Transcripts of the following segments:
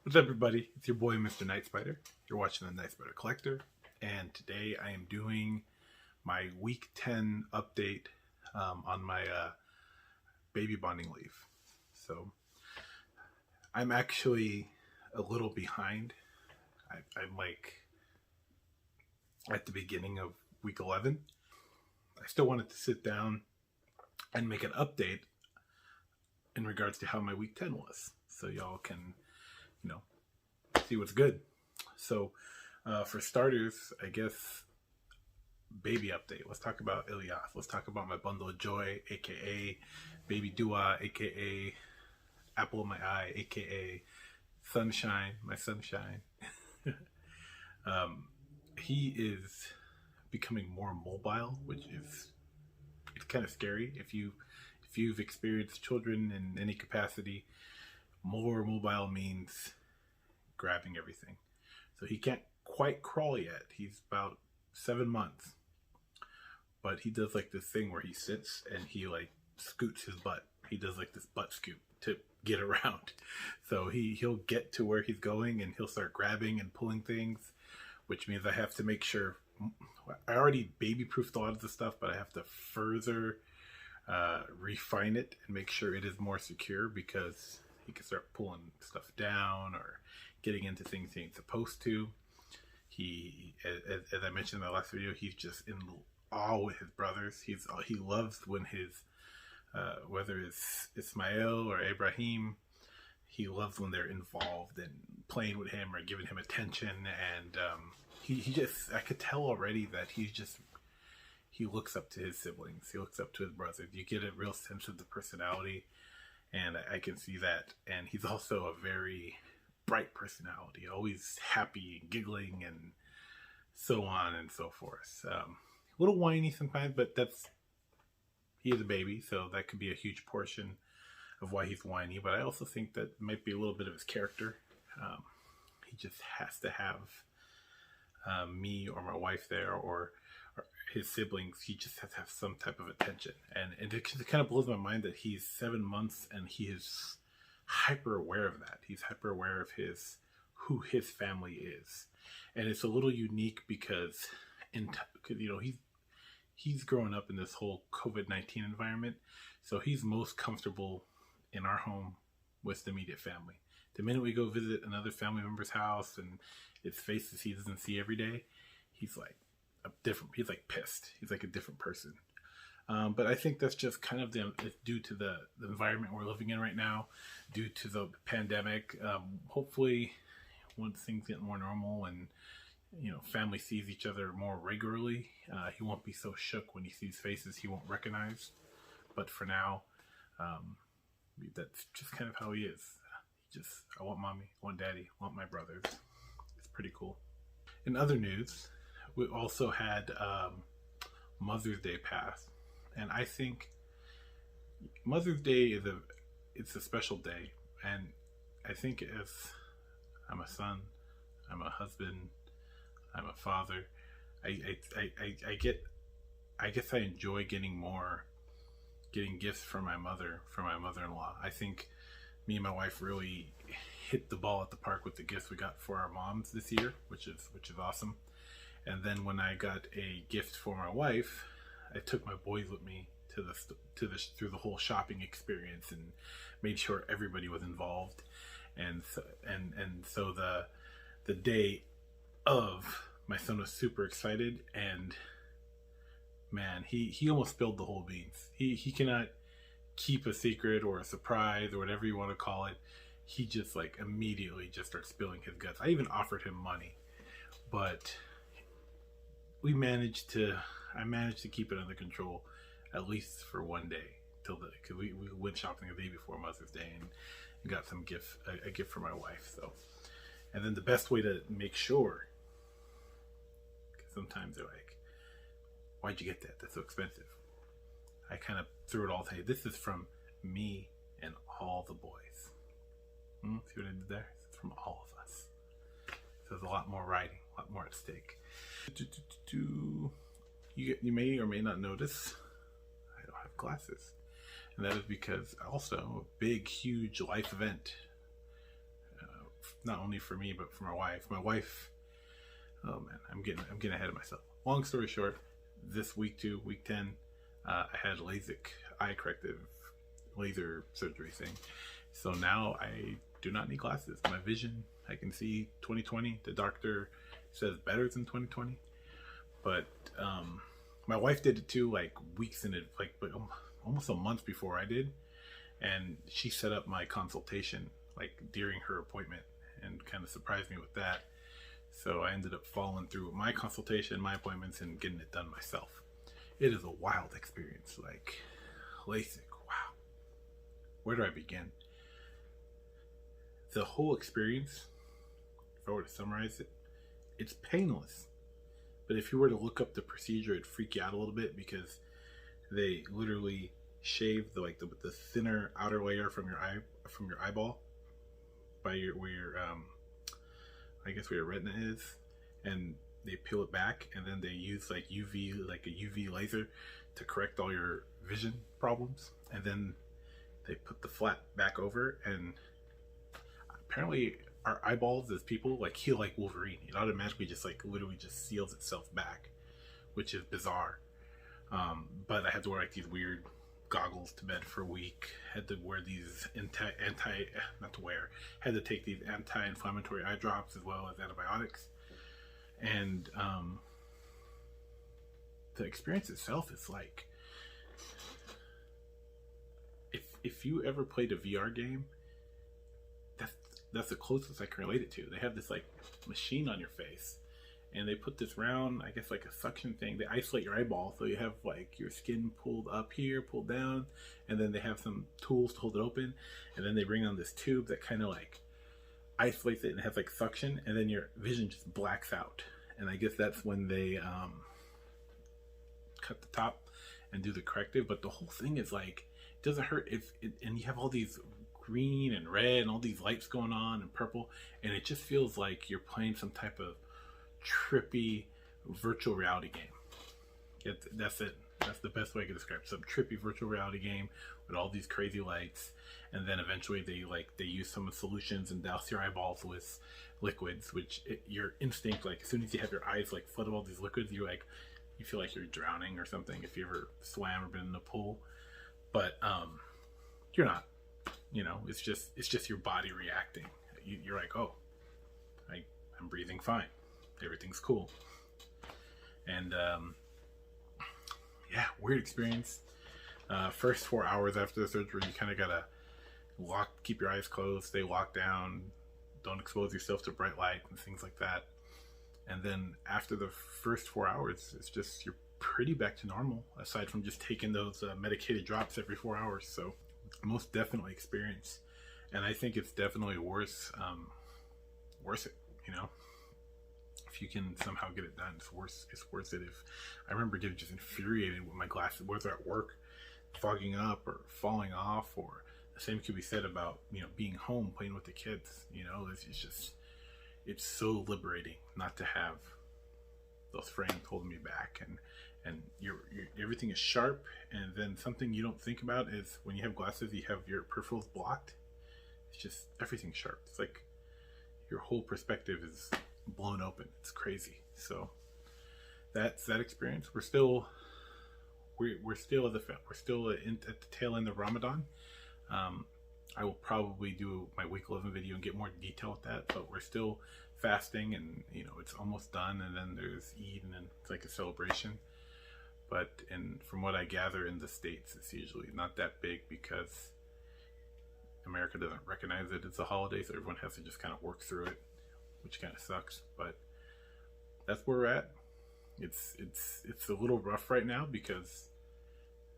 What's up, everybody? It's your boy, Mr. Nightspyder. You're watching the Nightspyder Collector, and today I am doing my week 10 update on my baby bonding leave. So I'm actually a little behind. I'm like at the beginning of week 11. I still wanted to sit down and make an update in regards to how my week 10 was, so y'all can see what's good. So for starters, I guess baby update. Let's talk about Ilyas. Let's talk about my bundle of joy, aka baby Dua, aka apple of my eye, aka sunshine, my sunshine. He is becoming more mobile, which is it's kind of scary. If you've experienced children in any capacity, more mobile means grabbing everything. So he can't quite crawl yet. He's about 7 months. But he does like this thing where he sits and he like scoots his butt. He does like this butt scoop to get around. So he'll get to where he's going and he'll start grabbing and pulling things, which means I have to make sure I already baby proofed a lot of the stuff, but I have to further refine it and make sure it is more secure, because he can start pulling stuff down or getting into things he ain't supposed to. He, as I mentioned in the last video, he's just in awe with his brothers. He loves when his whether it's Ismail or Ibrahim, he loves when they're involved and playing with him or giving him attention. And he just, I could tell already that he looks up to his siblings. He looks up to his brothers. You get a real sense of the personality, and I can see that. And he's also a very bright personality, always happy and giggling and so on and so forth. A little whiny sometimes, but he is a baby, so that could be a huge portion of why he's whiny. But I also think that might be a little bit of his character. He just has to have me or my wife there, or his siblings. He just has to have some type of attention, and it kind of blows my mind that he's 7 months and he is hyper aware of that. He's hyper aware of who his family is, and it's a little unique because he's growing up in this whole COVID-19 environment, so he's most comfortable in our home with the immediate family. The minute we go visit another family member's house and it's faces he doesn't see every day, he's like he's like pissed. He's like a different person. But I think that's just kind of due to the environment we're living in right now, due to the pandemic. Hopefully, once things get more normal and family sees each other more regularly, he won't be so shook when he sees faces he won't recognize. But for now, that's just kind of how he is. I want mommy, I want daddy, I want my brothers. It's pretty cool. In other news, we also had Mother's Day pass. And I think Mother's Day it's a special day, and I think as I'm a son, I'm a husband, I'm a father, I guess I enjoy getting gifts from my mother-in-law. I think me and my wife really hit the ball at the park with the gifts we got for our moms this year, which is awesome. And then when I got a gift for my wife, I took my boys with me through the whole shopping experience and made sure everybody was involved. And so the day of, my son was super excited, and man, he almost spilled the whole beans. He cannot keep a secret or a surprise or whatever you want to call it. He just like immediately just starts spilling his guts. I even offered him money, but I managed to keep it under control, at least for one day, because we went shopping the day before Mother's Day and got a gift for my wife. So, and then the best way to make sure, because sometimes they're like, "Why'd you get that? That's so expensive." I kind of threw it all to, "Hey, this is from me and all the boys." See what I did there? It's from all of us. So there's a lot more riding, a lot more at stake. You may or may not notice I don't have glasses, and that is because also a big, huge life event not only for me but for my wife. My wife, oh man, I'm getting ahead of myself. Long story short, this week 10, I had Lasik eye corrective laser surgery thing. So now I do not need glasses. My vision, I can see 20/20. The doctor says better than 20/20. But my wife did it too, like weeks in it, like almost a month before I did, and she set up my consultation like during her appointment and kind of surprised me with that. So I ended up following through with my consultation, my appointments, and getting it done myself. It is a wild experience. Like LASIK, wow. Where do I begin? The whole experience, if I were to summarize it, it's painless. But if you were to look up the procedure, it'd freak you out a little bit because they literally shave the thinner outer layer from your eyeball by where your I guess where your retina is, and they peel it back, and then they use like a UV laser to correct all your vision problems, and then they put the flap back over, and apparently our eyeballs as people like heal like Wolverine. It automatically just like literally just seals itself back, which is bizarre. But I had to wear like these weird goggles to bed for a week. Had to wear these had to take these anti-inflammatory eye drops as well as antibiotics. And the experience itself is like, if you ever played a VR game, that's the closest I can relate it to. They have this like machine on your face, and they put this round, I guess like a suction thing. They isolate your eyeball, so you have like your skin pulled up here, pulled down, and then they have some tools to hold it open, and then they bring on this tube that kind of like isolates it and has like suction, and then your vision just blacks out. And I guess that's when they cut the top and do the corrective. But the whole thing is like, it doesn't hurt and you have all these green and red and all these lights going on and purple, and it just feels like you're playing some type of trippy virtual reality game. That's it. That's the best way I can describe it. Some trippy virtual reality game with all these crazy lights, and then eventually they use some solutions and douse your eyeballs with liquids, which your instinct, like as soon as you have your eyes like flooded with all these liquids, you feel like you're drowning or something if you ever swam or been in a pool. But you're not. You know, it's just your body reacting. You're like, oh, I'm breathing fine. Everything's cool. And yeah, weird experience. First 4 hours after the surgery, you kind of gotta keep your eyes closed, stay locked down, don't expose yourself to bright light and things like that. And then after the first 4 hours, it's just you're pretty back to normal, aside from just taking those medicated drops every 4 hours. So most definitely experience, and I think it's definitely worth it. You know, if you can somehow get it done, it's worth it. If I remember getting just infuriated with my glasses, whether at work fogging up or falling off, or the same could be said about, you know, being home playing with the kids. You know, it's so liberating not to have those frames holding me back, and everything is sharp. And then something you don't think about is when you have glasses, you have your peripherals blocked. It's just everything's sharp. It's like your whole perspective is blown open. It's crazy. So that's that experience. We're still at the tail end of Ramadan. I will probably do my week 11 video and get more detail with that, but we're still fasting, and you know, it's almost done, and then there's Eid, and then it's like a celebration. But from what I gather in the States, it's usually not that big because America doesn't recognize it as a holiday, so everyone has to just kind of work through it, which kind of sucks. But that's where we're at. It's a little rough right now because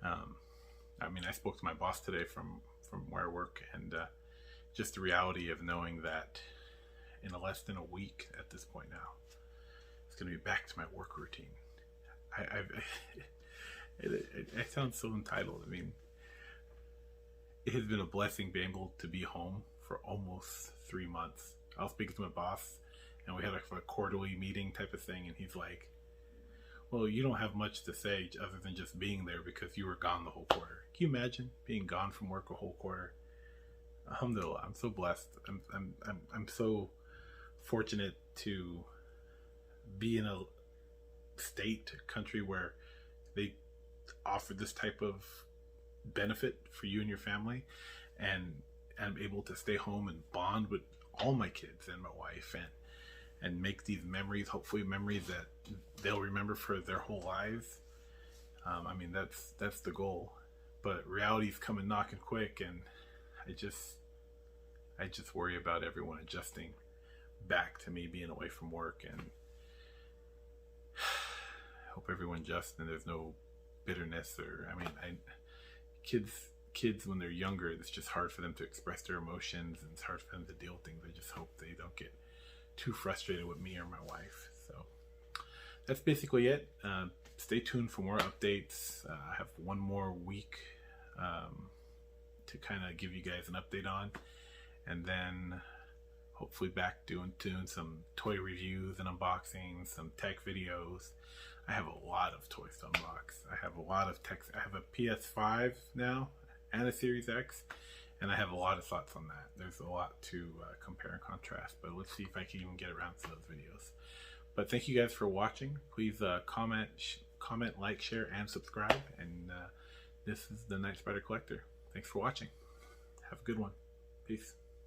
I mean, I spoke to my boss today from where I work, and just the reality of knowing that in less than a week at this point now, it's going to be back to my work routine. I sound so entitled. I mean, it has been a blessing being able to be home for almost 3 months. I was speaking to my boss, and we had a quarterly meeting type of thing, and he's like, well, you don't have much to say other than just being there because you were gone the whole quarter. Can you imagine being gone from work a whole quarter? Alhamdulillah, I'm so blessed. I'm so fortunate to be in a state, country where they offer this type of benefit for you and your family, and I'm able to stay home and bond with all my kids and my wife, and make these memories, hopefully memories that they'll remember for their whole lives. I mean, that's the goal, but reality's coming knocking quick, and I just worry about everyone adjusting back to me being away from work, and I hope everyone adjusts and there's no bitterness. Or, I mean, kids when they're younger, it's just hard for them to express their emotions, and it's hard for them to deal with things. I just hope they don't get too frustrated with me or my wife. So that's basically it. Stay tuned for more updates. I have one more week to kind of give you guys an update on, and then hopefully back doing some toy reviews and unboxings, some tech videos. I have a lot of toys to unbox. I have a lot of tech. I have a PS5 now and a Series X, and I have a lot of thoughts on that. There's a lot to compare and contrast, but let's see if I can even get around to those videos. But thank you guys for watching. Please comment, like, share, and subscribe. And this is the Night Spider Collector. Thanks for watching. Have a good one. Peace.